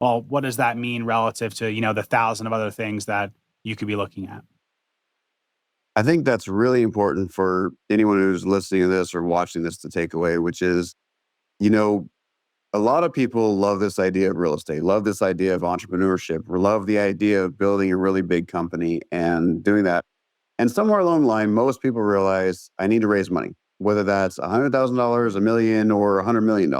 well, what does that mean relative to, the thousand of other things that you could be looking at? I think that's really important for anyone who's listening to this or watching this to take away, which is, you know, a lot of people love this idea of real estate, love this idea of entrepreneurship, or love the idea of building a really big company and doing that. And somewhere along the line, most people realize I need to raise money, whether that's $100,000, a million, or $100 million.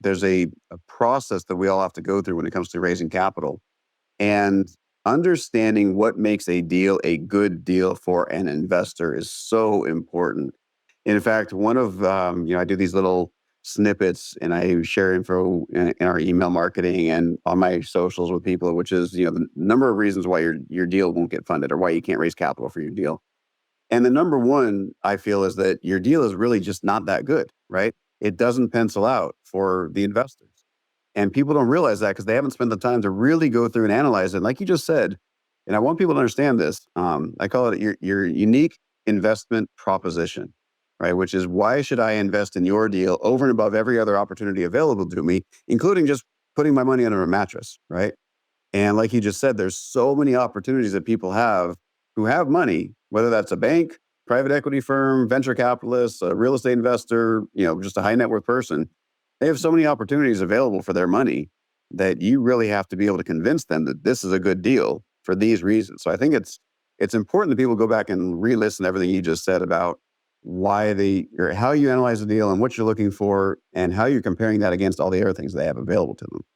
There's a process that we all have to go through when it comes to raising capital, and understanding what makes a deal a good deal for an investor is so important. In fact, I do these little snippets and I share info in our email marketing and on my socials with people, which is, the number of reasons why your deal won't get funded or why you can't raise capital for your deal. And the number one I feel is that your deal is really just not that good, right? It doesn't pencil out for the investors. And people don't realize that because they haven't spent the time to really go through and analyze it. Like you just said, and I want people to understand this. I call it your unique investment proposition, right? Which is, why should I invest in your deal over and above every other opportunity available to me, including just putting my money under a mattress, right? And like you just said, there's so many opportunities that people have who have money, whether that's a bank, private equity firm, venture capitalist, a real estate investor, just a high net worth person. They have so many opportunities available for their money that you really have to be able to convince them that this is a good deal for these reasons. So I think it's important that people go back and re-listen to everything you just said about or how you analyze the deal and what you're looking for and how you're comparing that against all the other things they have available to them.